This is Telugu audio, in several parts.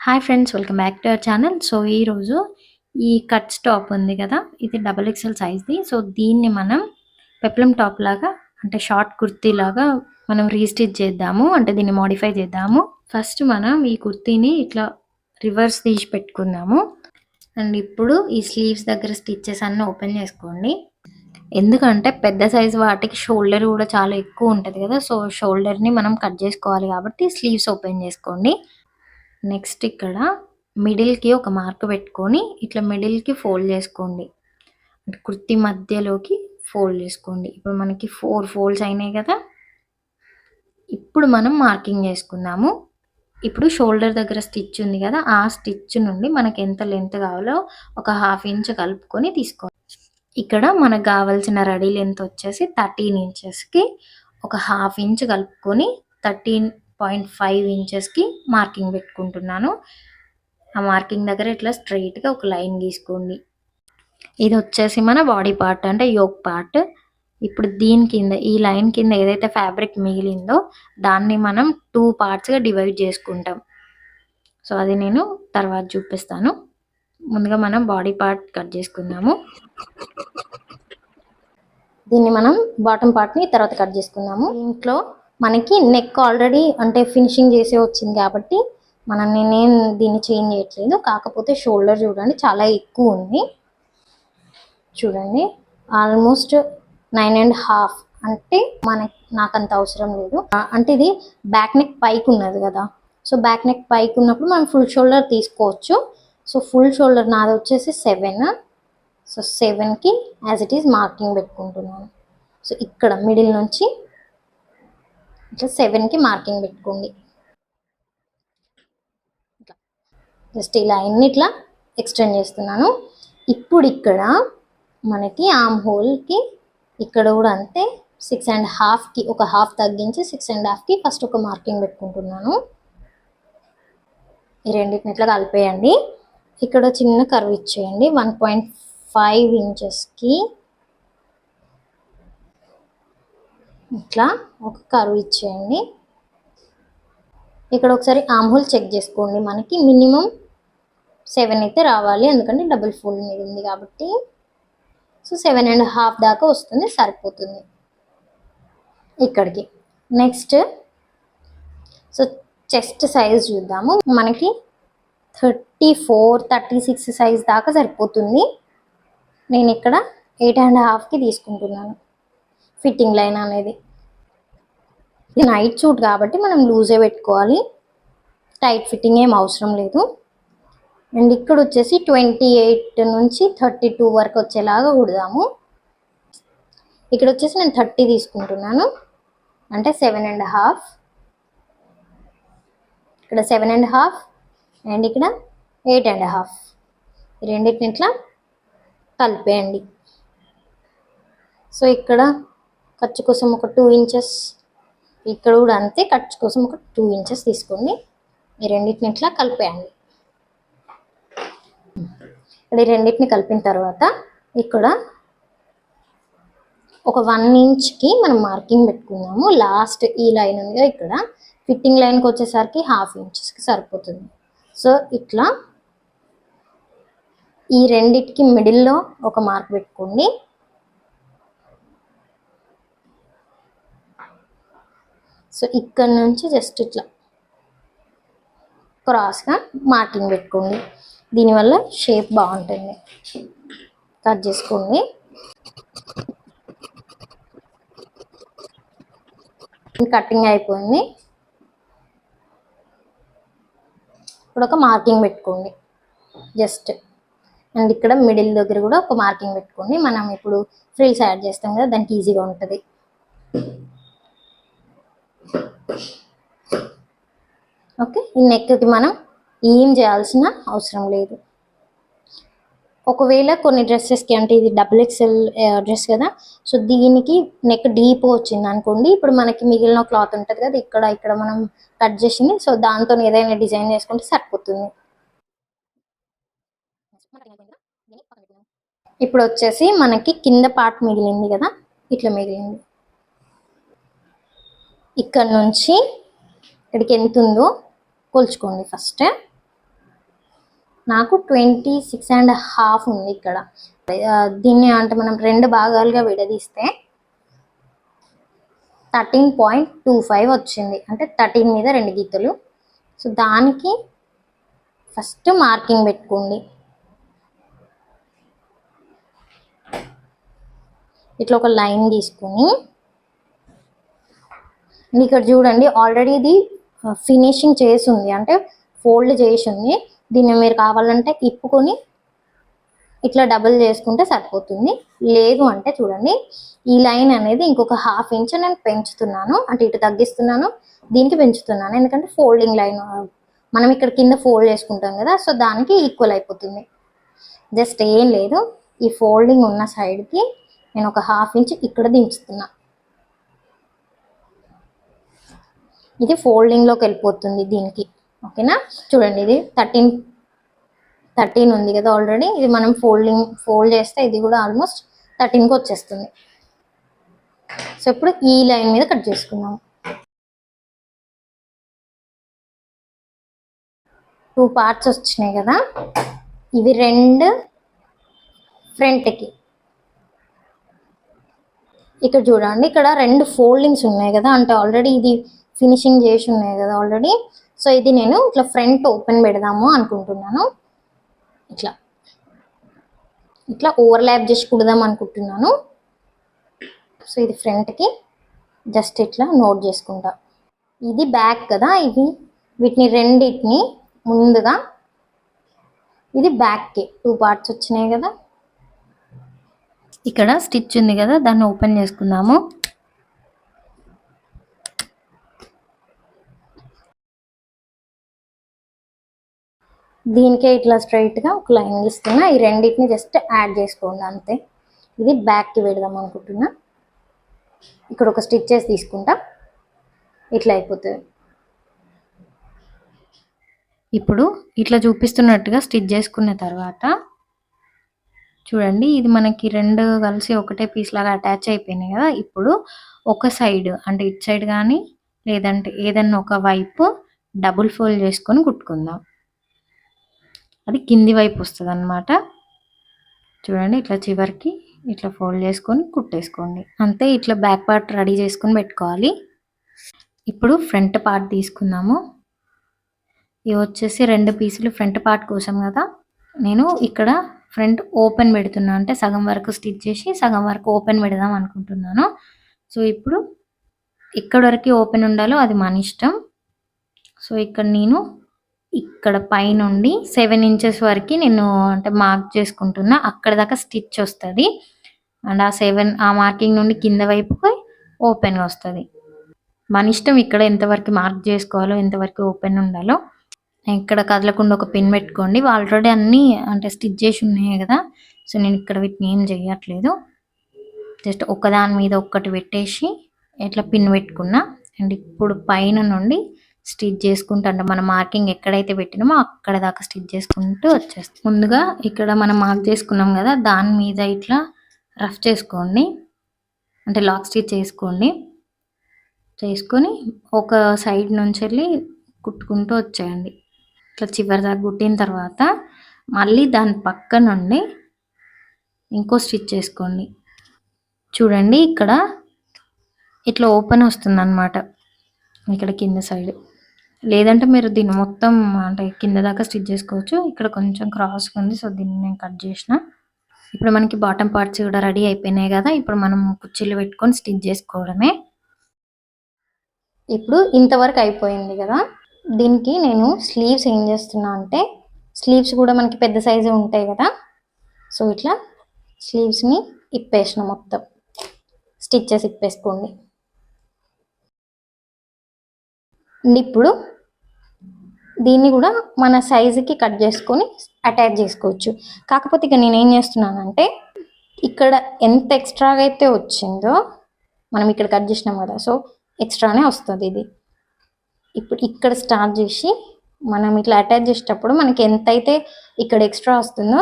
Hi friends, welcome back to our channel. So ఈరోజు ఈ కట్స్ టాప్ ఉంది కదా, ఇది డబుల్ ఎక్స్ఎల్ సైజ్ది. సో దీన్ని మనం పెప్లం టాప్ లాగా, అంటే షార్ట్ కుర్తీ లాగా మనం రీస్టిచ్ చేద్దాము, అంటే దీన్ని మోడిఫై చేద్దాము. ఫస్ట్ మనం ఈ కుర్తీని ఇట్లా రివర్స్ తీసి పెట్టుకుందాము. అండ్ ఇప్పుడు ఈ స్లీవ్స్ దగ్గర స్టిచ్చెస్ అన్నీ ఓపెన్ చేసుకోండి. ఎందుకంటే పెద్ద సైజు వాటికి షోల్డర్ కూడా చాలా ఎక్కువ ఉంటుంది కదా, సో షోల్డర్ని మనం కట్ చేసుకోవాలి కాబట్టి స్లీవ్స్ ఓపెన్ చేసుకోండి. నెక్స్ట్ ఇక్కడ మిడిల్కి ఒక మార్క్ పెట్టుకొని ఇట్లా మిడిల్కి ఫోల్డ్ చేసుకోండి, కుర్తీ మధ్యలోకి ఫోల్డ్ చేసుకోండి. ఇప్పుడు మనకి 4 ఫోల్డ్స్ అయినాయి కదా. ఇప్పుడు మనం మార్కింగ్ చేసుకుందాము. ఇప్పుడు షోల్డర్ దగ్గర స్టిచ్ ఉంది కదా, ఆ స్టిచ్ నుండి మనకి ఎంత లెంత్ కావాలో ఒక 1/2 ఇంచ్ కలుపుకొని తీసుకోవాలి. ఇక్కడ మనకు కావాల్సిన రెడీ లెంత్ వచ్చేసి 13 ఇంచెస్కి ఒక 1/2 ఇంచ్ కలుపుకొని 13.5 ఇంచెస్కి మార్కింగ్ పెట్టుకుంటున్నాను. ఆ మార్కింగ్ దగ్గర ఇట్లా స్ట్రైట్గా ఒక లైన్ గీసుకోండి. ఇది వచ్చేసి మన బాడీ పార్ట్, అంటే యోక్ పార్ట్. ఇప్పుడు దీని కింద ఈ లైన్ కింద ఏదైతే ఫ్యాబ్రిక్ మిగిలిందో దాన్ని మనం 2 పార్ట్స్గా డివైడ్ చేసుకుంటాం. సో అది నేను తర్వాత చూపిస్తాను. ముందుగా మనం బాడీ పార్ట్ కట్ చేసుకుందాము. దీన్ని మనం బాటమ్ పార్ట్ని తర్వాత కట్ చేసుకుందాము. ఇంట్లో మనకి నెక్ ఆల్రెడీ అంటే ఫినిషింగ్ చేసే వచ్చింది కాబట్టి నేను దీన్ని చేంజ్ చేయట్లేదు. కాకపోతే షోల్డర్ చూడండి చాలా ఎక్కువ ఉంది. చూడండి ఆల్మోస్ట్ 9.5, అంటే నాకు అంత అవసరం లేదు. అంటే ఇది బ్యాక్ నెక్ పైకి ఉన్నది కదా, సో బ్యాక్ నెక్ పైకి ఉన్నప్పుడు మనం ఫుల్ షోల్డర్ తీసుకోవచ్చు. సో ఫుల్ షోల్డర్ నాది వచ్చేసి 7. సో 7కి యాజ్ ఇట్ ఈస్ మార్కింగ్ పెట్టుకుంటున్నాను. సో ఇక్కడ మిడిల్ నుంచి ఇట్లా 7కి మార్కింగ్ పెట్టుకోండి. ఇట్లా జస్ట్ ఇలా అన్ని ఇట్లా ఎక్స్టెండ్ చేస్తున్నాను. ఇప్పుడు ఇక్కడ మనకి ఆర్మ్ హోల్కి ఇక్కడ కూడా అంతే 6.5కి ఒక 1/2 తగ్గించి 6.5కి ఫస్ట్ ఒక మార్కింగ్ పెట్టుకుంటున్నాను. ఈ రెండింటిని ఇట్లా కలిపేయండి. ఇక్కడ చిన్న కర్వ్ ఇచ్చేయండి. 1.5 ఇంచెస్కి ఇట్లా ఒక కర్వ్ ఇచ్చేయండి. ఇక్కడ ఒకసారి ఆర్మ్ హోల్ చెక్ చేసుకోండి. మనకి మినిమం 7 అయితే రావాలి, ఎందుకంటే డబుల్ ఫోల్డ్ మీద ఉంది కాబట్టి. సో 7.5 దాకా వస్తుంది, సరిపోతుంది ఇక్కడికి. నెక్స్ట్ సో చెస్ట్ సైజ్ చూద్దాము. మనకి 34-36 సైజ్ దాకా సరిపోతుంది. నేను ఇక్కడ 8.5కి తీసుకుంటున్నాను ఫిట్టింగ్ లైన్ అనేది. ఇది నైట్ సూట్ కాబట్టి మనం లూజే పెట్టుకోవాలి, టైట్ ఫిట్టింగ్ ఏం అవసరం లేదు. అండ్ ఇక్కడ వచ్చేసి 28 నుంచి 32 వరకు వచ్చేలాగా కుడదాము. ఇక్కడ వచ్చేసి నేను 30 తీసుకుంటున్నాను, అంటే 7.5. ఇక్కడ 7.5 అండ్ ఇక్కడ 8.5. రెండింటిని ఇట్లా కలిపేయండి. సో ఇక్కడ ఖర్చు కోసం ఒక 2 ఇంచెస్, ఇక్కడ కూడా అంతే, ఖర్చు కోసం ఒక 2 ఇంచెస్ తీసుకోండి. ఈ రెండింటిని ఇట్లా కలిపేయండి. ఇక్కడ ఈ రెండింటిని కలిపిన తర్వాత ఇక్కడ ఒక 1 ఇంచ్కి మనం మార్కింగ్ పెట్టుకున్నాము. లాస్ట్ ఈ లైన్ ఉంది, ఇక్కడ ఫిట్టింగ్ లైన్కి వచ్చేసరికి 1/2 ఇంచెస్కి సరిపోతుంది. సో ఇట్లా ఈ రెండింటికి మిడిల్లో ఒక మార్క్ పెట్టుకోండి. సో ఇక్కడ నుంచి జస్ట్ ఇట్లా క్రాస్గా మార్కింగ్ పెట్టుకోండి. దీనివల్ల షేప్ బాగుంటుంది. కట్ చేసుకోండి. కటింగ్ అయిపోయింది. ఇప్పుడు ఒక మార్కింగ్ పెట్టుకోండి జస్ట్. అండ్ ఇక్కడ మిడిల్ దగ్గర కూడా ఒక మార్కింగ్ పెట్టుకోండి. మనం ఇప్పుడు ఫ్రిల్స్ యాడ్ చేస్తాం కదా, దానికి ఈజీగా ఉంటుంది. ఓకే, ఈ నెక్కి మనం ఏం చేయాల్సిన అవసరం లేదు. ఒకవేళ కొన్ని డ్రెస్సెస్కి, అంటే ఇది డబుల్ ఎక్స్ఎల్ డ్రెస్ కదా, సో దీనికి నెక్ డీప్ వచ్చింది అనుకోండి, ఇప్పుడు మనకి మిగిలిన క్లాత్ ఉంటుంది కదా, ఇక్కడ మనం కట్ చేసింది, సో దాంతో ఏదైనా డిజైన్ చేసుకుంటే సరిపోతుంది. ఇప్పుడు వచ్చేసి మనకి కింద పార్ట్ మిగిలింది కదా, ఇట్లా మిగిలింది. ఇక్కడ నుంచి ఇక్కడికి ఎంత ఉందో కొలుచుకోండి ఫస్ట్. నాకు 26.5 ఉంది ఇక్కడ. దీన్ని అంటే మనం 2 భాగాలుగా విడదీస్తే 13.25 వచ్చింది. అంటే 13 మీద 2 గీతలు. సో దానికి ఫస్ట్ మార్కింగ్ పెట్టుకోండి. ఇట్లా ఒక లైన్ తీసుకొని ఇక్కడ చూడండి, ఆల్రెడీ ఇది ఫినిషింగ్ చేసి ఉంది, అంటే ఫోల్డ్ చేసి ఉంది. దీన్ని మీరు కావాలంటే ఇప్పుకొని ఇట్లా డబుల్ చేసుకుంటే సరిపోతుంది. లేదు అంటే చూడండి, ఈ లైన్ అనేది ఇంకొక 1/2 ఇంచ్ నేను పెంచుతున్నాను, అంటే ఇటు తగ్గిస్తున్నాను, దీనికి పెంచుతున్నాను. ఎందుకంటే ఫోల్డింగ్ లైన్ మనం ఇక్కడ కింద ఫోల్డ్ చేసుకుంటాం కదా, సో దానికి ఈక్వల్ అయిపోతుంది. జస్ట్ ఏం లేదు, ఈ ఫోల్డింగ్ ఉన్న సైడ్కి నేను ఒక 1/2 ఇంచ్ ఇక్కడ దించుతున్నా. ఇది ఫోల్డింగ్లోకి వెళ్ళిపోతుంది దీనికి. ఓకేనా, చూడండి ఇది 13 ఉంది కదా ఆల్రెడీ. ఇది మనం ఫోల్డ్ చేస్తే ఇది కూడా ఆల్మోస్ట్ 13కి వచ్చేస్తుంది. సో ఇప్పుడు ఈ లైన్ మీద కట్ చేసుకుందాం. 2 పార్ట్స్ వచ్చినాయి కదా, ఇవి 2 ఫ్రంట్కి. ఇక్కడ చూడండి, ఇక్కడ 2 ఫోల్డింగ్స్ ఉన్నాయి కదా, అంటే ఆల్రెడీ ఇది ఫినిషింగ్ చేసి ఉన్నాయి కదా ఆల్రెడీ. సో ఇది నేను ఇట్లా ఫ్రంట్ ఓపెన్ పెడదాము అనుకుంటున్నాను. ఇట్లా ఓవర్లాప్ చేసి కుడదాం అనుకుంటున్నాను. సో ఇది ఫ్రంట్కి జస్ట్ ఇట్లా నోట్ చేసుకుంటా. ఇది బ్యాక్ కదా, వీటిని రెండింటిని ముందుగా, ఇది బ్యాక్కి 2 పార్ట్స్ వచ్చినాయి కదా. ఇక్కడ స్టిచ్ ఉంది కదా, దాన్ని ఓపెన్ చేసుకుందాము. దీనికే ఇట్లా స్ట్రైట్గా ఒక లైన్ గీస్తున్నా. ఈ రెండింటిని జస్ట్ యాడ్ చేసుకోండి అంతే. ఇది బ్యాక్కి పెడదాం అనుకుంటున్నా. ఇక్కడ ఒక స్టిచ్చెస్ తీసుకుంటా, ఇట్లా అయిపోతుంది. ఇప్పుడు ఇట్లా చూపిస్తున్నట్టుగా స్టిచ్ చేసుకున్న తర్వాత చూడండి, ఇది మనకి 2 కలిసి ఒకటే పీస్ లాగా అటాచ్ అయిపోయినాయి కదా. ఇప్పుడు ఒక సైడ్ అంటే ఇటు సైడ్ కానీ లేదంటే ఏదన్నా ఒక వైపు డబుల్ ఫోల్డ్ చేసుకొని కుట్టుకుందాం. అది కింది వైపు వస్తుంది అన్నమాట. చూడండి, ఇట్లా చివరికి ఇట్లా ఫోల్డ్ చేసుకొని కుట్టేసుకోండి అంతే. ఇట్లా బ్యాక్ పార్ట్ రెడీ చేసుకొని పెట్టుకోవాలి. ఇప్పుడు ఫ్రంట్ పార్ట్ తీసుకుందాము. ఇవి వచ్చేసి 2 పీసులు ఫ్రంట్ పార్ట్ కోసం కదా. నేను ఇక్కడ ఫ్రంట్ ఓపెన్ పెడుతున్నా, అంటే సగం వరకు స్టిచ్ చేసి సగం వరకు ఓపెన్ పెడదాం అనుకుంటున్నాను. సో ఇప్పుడు ఇక్కడ వరకు ఓపెన్ ఉండాలో అది మన ఇష్టం. సో ఇక్కడ నేను ఇక్కడ పైనుండి 7 ఇంచెస్ వరకు నేను అంటే మార్క్ చేసుకుంటున్నా. అక్కడ దాకా స్టిచ్ వస్తుంది, అండ్ ఆ మార్కింగ్ నుండి కింద వైపుకి ఓపెన్గా వస్తుంది. మన ఇష్టం ఇక్కడ ఎంతవరకు మార్క్ చేసుకోవాలో, ఎంతవరకు ఓపెన్ ఉండాలో. ఇక్కడ కదలకుండా ఒక పిన్ పెట్టుకోండి. ఆల్రెడీ అన్నీ అంటే స్టిచ్ చేసి ఉన్నాయి కదా, సో నేను ఇక్కడ వీటిని ఏం చేయట్లేదు. జస్ట్ ఒకదాని మీద ఒక్కటి పెట్టేసి ఇట్లా పిన్ పెట్టుకున్నా. అండ్ ఇప్పుడు పైన నుండి స్టిచ్ చేసుకుంటూ, అంటే మన మార్కింగ్ ఎక్కడైతే పెట్టినామో అక్కడ దాకా స్టిచ్ చేసుకుంటూ వచ్చేస్తాం. ముందుగా ఇక్కడ మనం మార్క్ చేసుకున్నాం కదా, దాని మీద ఇట్లా రఫ్ చేసుకోండి, అంటే లాక్ స్టిచ్ చేసుకొని ఒక సైడ్ నుంచి వెళ్ళి కుట్టుకుంటూ వచ్చేయండి. ఇట్లా చివరి దాకా కుట్టిన తర్వాత మళ్ళీ దాని పక్క నుండి ఇంకో స్టిచ్ చేసుకోండి. చూడండి, ఇక్కడ ఇట్లా ఓపెన్ వస్తుంది అన్నమాట, ఇక్కడ కింద సైడ్. లేదంటే మీరు దీన్ని మొత్తం అంటే కింద దాకా స్టిచ్ చేసుకోవచ్చు. ఇక్కడ కొంచెం క్రాస్ ఉంది, సో దీన్ని నేను కట్ చేసిన. ఇప్పుడు మనకి బాటమ్ పార్ట్స్ కూడా రెడీ అయిపోయినాయి కదా. ఇప్పుడు మనం కుర్చీలు పెట్టుకొని స్టిచ్ చేసుకోవడమే. ఇప్పుడు ఇంతవరకు అయిపోయింది కదా. దీనికి నేను స్లీవ్స్ ఏం చేస్తున్నా అంటే, స్లీవ్స్ కూడా మనకి పెద్ద సైజు ఉంటాయి కదా. సో ఇట్లా స్లీవ్స్ని ఇప్పేసిన, మొత్తం స్టిచ్చెస్ ఇప్పేసుకోండి. ఇప్పుడు దీన్ని కూడా మన సైజుకి కట్ చేసుకొని అటాచ్ చేసుకోవచ్చు. కాకపోతే ఇక నేనేం చేస్తున్నానంటే, ఇక్కడ ఎంత ఎక్స్ట్రాగా అయితే వచ్చిందో మనం ఇక్కడ కట్ చేసినాం కదా, సో ఎక్స్ట్రానే వస్తుంది ఇది. ఇప్పుడు ఇక్కడ స్టార్ట్ చేసి మనం ఇట్లా అటాచ్ చేసేటప్పుడు మనకి ఎంతైతే ఇక్కడ ఎక్స్ట్రా వస్తుందో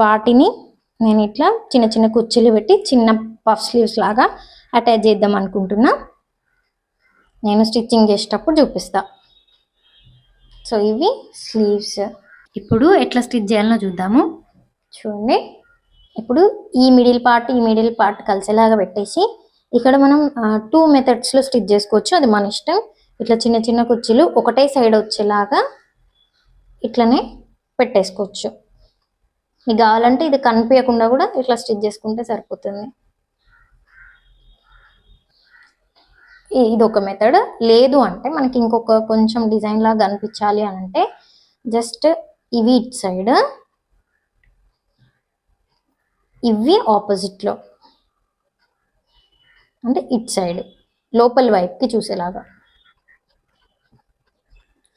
వాటిని నేను ఇట్లా చిన్న చిన్న కుర్చీలు పెట్టి చిన్న పఫ్ స్లీవ్స్ లాగా అటాచ్ చేద్దాం అనుకుంటున్నా. నేను స్టిచ్చింగ్ చేసేటప్పుడు చూపిస్తా. సో ఇవి స్లీవ్స్. ఇప్పుడు ఎట్లా స్టిచ్ చేయాలో చూద్దాము. చూడండి, ఇప్పుడు ఈ మిడిల్ పార్ట్ కలిసేలాగా పెట్టేసి ఇక్కడ మనం 2 మెథడ్స్లో స్టిచ్ చేసుకోవచ్చు, అది మన ఇష్టం. ఇట్లా చిన్న చిన్న కుర్చీలు ఒకటే సైడ్ వచ్చేలాగా ఇట్లనే పెట్టేసుకోవచ్చు. మీకు కావాలంటే ఇది కనిపించకుండా కూడా ఇట్లా స్టిచ్ చేసుకుంటే సరిపోతుంది. ఇది ఒక మెథడ్. లేదు అంటే మనకి ఇంకొక కొంచెం డిజైన్ లాగా కనిపించాలి అని అంటే జస్ట్ ఇవి ఇటు సైడ్, ఇవి ఆపోజిట్లో, అంటే ఇటు సైడ్ లోపలి వైపుకి చూసేలాగా.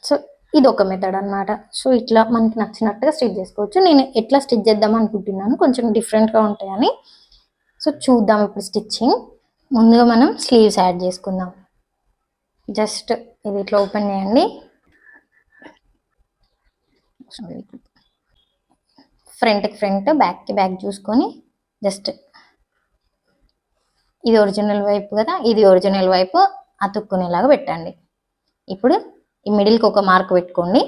సో ఇది ఒక మెథడ్ అన్నమాట. సో ఇట్లా మనకి నచ్చినట్టుగా స్టిచ్ చేసుకోవచ్చు. నేను ఎట్లా స్టిచ్ చేద్దాం అనుకుంటున్నాను, కొంచెం డిఫరెంట్గా ఉంటాయని. సో చూద్దాం ఇప్పుడు స్టిచ్చింగ్. ముందుగా మనం స్లీవ్స్ యాడ్ చేసుకుందాం. జస్ట్ ఇది ఇట్లా ఓపెన్ చేయండి. ఫ్రంట్కి ఫ్రంట్, బ్యాక్కి బ్యాక్ చూసుకొని జస్ట్ ఇది ఒరిజినల్ వైపు కదా, ఇది ఒరిజినల్ వైపు అతుక్కునేలాగా పెట్టండి. ఇప్పుడు ఈ మిడిల్కి ఒక మార్క్ పెట్టుకోండి.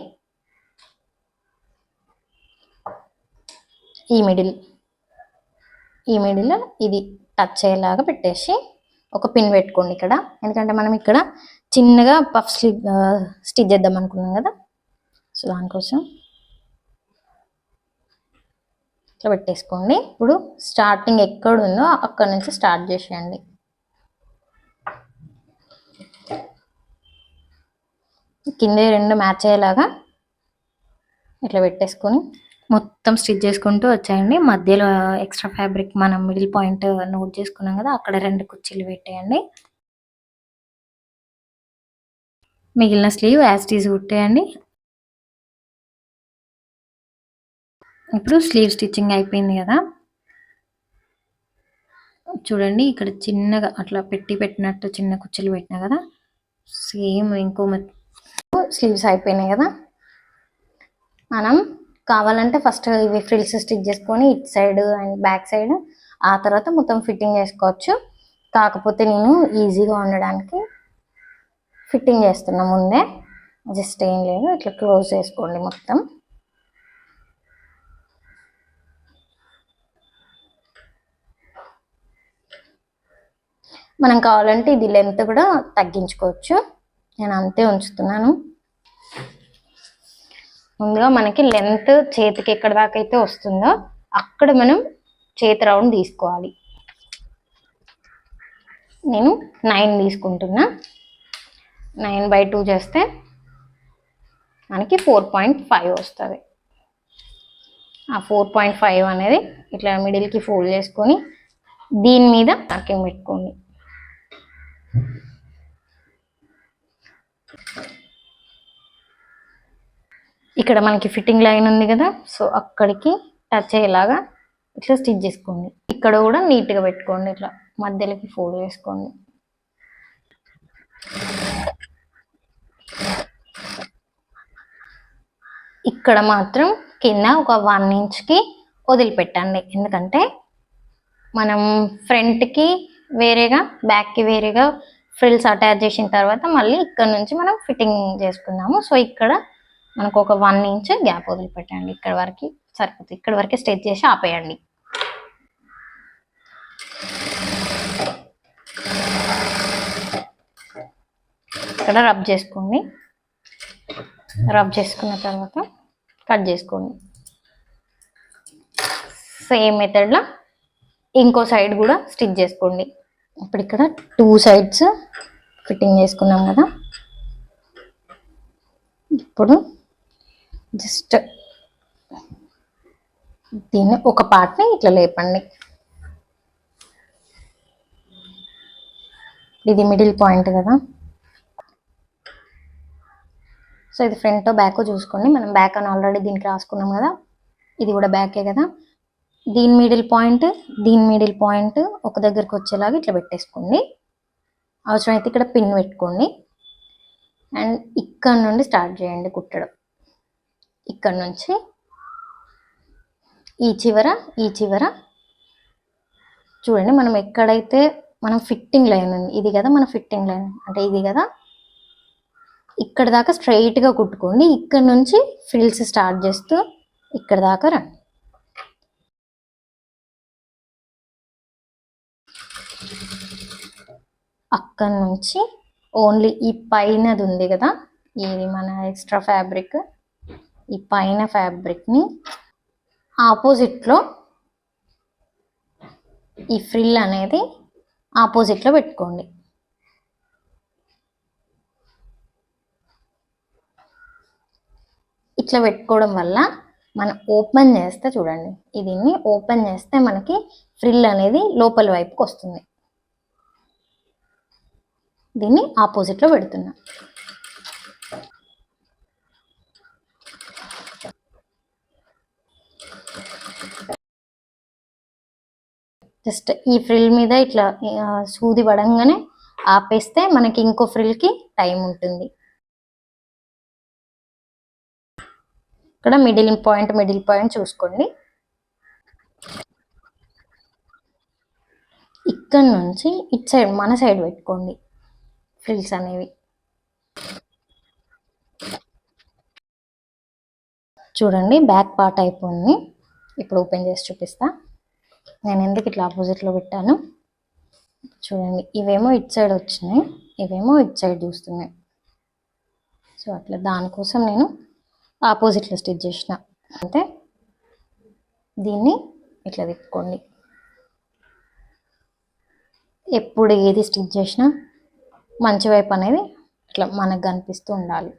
ఈ మిడిల్ ఇది టచ్ అయ్యేలాగా పెట్టేసి ఒక పిన్ పెట్టుకోండి ఇక్కడ. ఎందుకంటే మనం ఇక్కడ చిన్నగా పఫ్ స్లీవ్ స్టిచ్ చేద్దాం అనుకున్నాం కదా, సో దానికోసం ఇట్లా పెట్టేసుకోండి. ఇప్పుడు స్టార్టింగ్ ఎక్కడ ఉందో అక్కడ నుంచి స్టార్ట్ చేసేయండి. కింద రెండు మ్యాచ్ అయ్యేలాగా ఇట్లా పెట్టేసుకొని మొత్తం స్టిచ్ చేసుకుంటూ వచ్చేయండి. మధ్యలో ఎక్స్ట్రా ఫ్యాబ్రిక్ మనం మిడిల్ పాయింట్ నోట్ చేసుకున్నాం కదా, అక్కడ 2 కుర్చీలు పెట్టేయండి. మిగిలిన స్లీవ్ యాజ్ టీజ్ కుట్టేయండి. ఇప్పుడు స్లీవ్ స్టిచ్చింగ్ అయిపోయింది కదా, చూడండి ఇక్కడ చిన్నగా అట్లా పెట్టినట్టు చిన్న కుర్చీలు పెట్టినా కదా, సేమ్ ఇంకో స్లీవ్స్ అయిపోయినాయి కదా. మనం కావాలంటే ఫస్ట్ ఇవి ఫ్రిల్స్ స్టిచ్ చేసుకొని ఇటు సైడ్ అండ్ బ్యాక్ సైడ్, ఆ తర్వాత మొత్తం ఫిట్టింగ్ చేసుకోవచ్చు. కాకపోతే నేను ఈజీగా ఉండడానికి ఫిట్టింగ్ చేస్తున్నా ముందే. జస్ట్ ఏం లేదు, ఇట్లా క్లోజ్ చేసుకోండి మొత్తం. మనం కావాలంటే ఇది లెంత్ కూడా తగ్గించుకోవచ్చు, నేను అంతే ఉంచుతున్నాను. ముందుగా మనకి లెంత్ చేతికి ఎక్కడ దాకా అయితే వస్తుందో అక్కడ మనం చేతి రౌండ్ తీసుకోవాలి. నేను 9 తీసుకుంటున్నా. 9/2 చేస్తే మనకి 4.5 వస్తుంది. ఆ 4.5 అనేది ఇట్లా మిడిల్కి ఫోల్డ్ చేసుకొని దీని మీద మార్కింగ్ పెట్టుకోండి. ఇక్కడ మనకి ఫిట్టింగ్ లైన్ ఉంది కదా, సో అక్కడికి టచ్ అయ్యేలాగా ఇట్లా స్టిచ్ చేసుకోండి. ఇక్కడ కూడా నీట్గా పెట్టుకోండి, ఇట్లా మధ్యలోకి ఫోల్డ్ చేసుకోండి. ఇక్కడ మాత్రం కింద ఒక 1 ఇంచ్కి వదిలిపెట్టండి, ఎందుకంటే మనం ఫ్రంట్కి వేరేగా బ్యాక్కి వేరేగా ఫ్రిల్స్ అటాచ్ చేసిన తర్వాత మళ్ళీ ఇక్కడ నుంచి మనం ఫిట్టింగ్ చేసుకుందాము. సో ఇక్కడ మనకు ఒక 1 ఇంచ్ గ్యాప్ వదిలిపెట్టండి. ఇక్కడ వరకు సరిపోతుంది, ఇక్కడ వరకే స్టిచ్ చేసి ఆపేయండి. ఇక్కడ రబ్ చేసుకోండి. రబ్ చేసుకున్న తర్వాత కట్ చేసుకోండి. సేమ్ మెథడ్లో ఇంకో సైడ్ కూడా స్టిచ్ చేసుకోండి. ఇప్పుడు ఇక్కడ 2 సైడ్స్ ఫిట్టింగ్ చేసుకున్నాం కదా, ఇప్పుడు జస్ట్ దీన్ని ఒక పార్ట్ని ఇట్లా లేపండి. ఇది మిడిల్ పాయింట్ కదా, సో ఇది ఫ్రంట్ బ్యాక్ చూసుకోండి. మనం బ్యాక్ అని ఆల్రెడీ దీనికి రాసుకున్నాం కదా, ఇది కూడా బ్యాకే కదా. దీని మిడిల్ పాయింట్ ఒక దగ్గరకు వచ్చేలాగా ఇట్లా పెట్టేసుకోండి. అవసరమైతే ఇక్కడ పిన్ పెట్టుకోండి. అండ్ ఇక్కడ నుండి స్టార్ట్ చేయండి కుట్టడం. ఇక్కడ నుంచి ఈ చివర చూడండి, మనం ఎక్కడైతే మనం ఫిట్టింగ్ లైన్ ఉంది, ఇది కదా మన ఫిట్టింగ్ లైన్, అంటే ఇది కదా, ఇక్కడ దాకా స్ట్రైట్గా కుట్టుకోండి. ఇక్కడ నుంచి ఫ్రిల్స్ స్టార్ట్ చేస్తూ ఇక్కడ దాకా రండి. అక్కడ నుంచి ఓన్లీ ఈ పైనది ఉంది కదా, ఇది మన ఎక్స్ట్రా ఫ్యాబ్రిక్, ఈ పైన ఫ్యాబ్రిక్ని ఆపోజిట్లో ఈ ఫ్రిల్ అనేది ఆపోజిట్లో పెట్టుకోండి. ఇట్లా పెట్టుకోవడం వల్ల మనం ఓపెన్ చేస్తే చూడండి, దీన్ని ఓపెన్ చేస్తే మనకి ఫ్రిల్ అనేది లోపల వైపుకి వస్తుంది. దీన్ని ఆపోజిట్లో పెడుతున్నా. జస్ట్ ఈ ఫ్రిల్ మీద ఇట్లా సూది పడంగానే ఆపేస్తే మనకి ఇంకో ఫ్రిల్కి టైం ఉంటుంది. ఇక్కడ మిడిల్ పాయింట్ చూసుకోండి. ఇక్కడ నుంచి ఇటు సైడ్ మన సైడ్ పెట్టుకోండి ఫ్రిల్స్ అనేవి. చూడండి బ్యాక్ పార్ట్ అయిపోయింది. ఇప్పుడు ఓపెన్ చేసి చూపిస్తా. నేను ఎందుకు ఇట్లా ఆపోజిట్లో పెట్టాను చూడండి. ఇవేమో ఇటు సైడ్ వచ్చినాయి, ఇవేమో ఇటు సైడ్ చూస్తున్నాయి. సో అట్లా దానికోసం నేను ఆపోజిట్లో స్టిచ్ చేసిన. అంటే దీన్ని ఇట్లా తిప్పుకోండి. ఎప్పుడు ఏది స్టిచ్ చేసినా మంచి వైపు అనేది ఇట్లా మనకు కనిపిస్తూ ఉండాలి.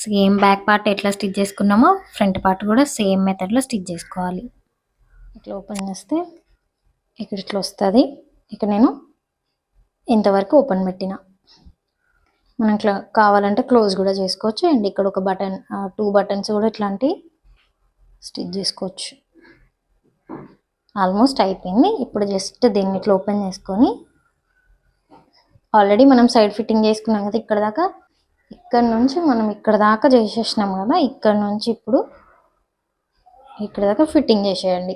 సేమ్ బ్యాక్ పార్ట్ ఎట్లా స్టిచ్ చేసుకున్నామో ఫ్రంట్ పార్ట్ కూడా సేమ్ మెథడ్లో స్టిచ్ చేసుకోవాలి. ఇట్లా ఓపెన్ చేస్తే ఇక్కడ ఇట్లా వస్తుంది. ఇక్కడ నేను ఇంతవరకు ఓపెన్ పెట్టిన. మనం ఇట్లా కావాలంటే క్లోజ్ కూడా చేసుకోవచ్చు. అండ్ ఇక్కడ ఒక బటన్, 2 బటన్స్ కూడా ఇట్లాంటివి స్టిచ్ చేసుకోవచ్చు. ఆల్మోస్ట్ అయిపోయింది. ఇప్పుడు జస్ట్ దీన్ని ఇట్లా ఓపెన్ చేసుకొని, ఆల్రెడీ మనం సైడ్ ఫిట్టింగ్ చేసుకున్నాం కదా ఇక్కడ దాకా, ఇక్కడ నుంచి మనం ఇక్కడ దాకా చేసేసినాం కదా, ఇక్కడ నుంచి ఇప్పుడు ఇక్కడ దాకా ఫిట్టింగ్ చేసేయండి.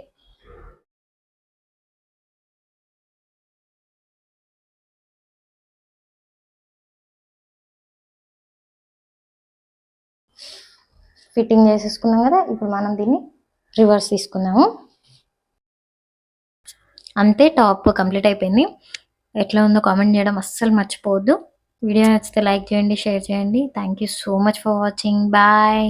ఫిట్టింగ్ చేసేసుకున్నాం కదా, ఇప్పుడు మనం దీన్ని రివర్స్ తీసుకున్నాము. అంతే, టాప్ కంప్లీట్ అయిపోయింది. ఎట్లా ఉందో కామెంట్ చేయడం అస్సలు మర్చిపోవద్దు. వీడియో నచ్చితే లైక్ చేయండి, షేర్ చేయండి. Thank you so much for watching. Bye.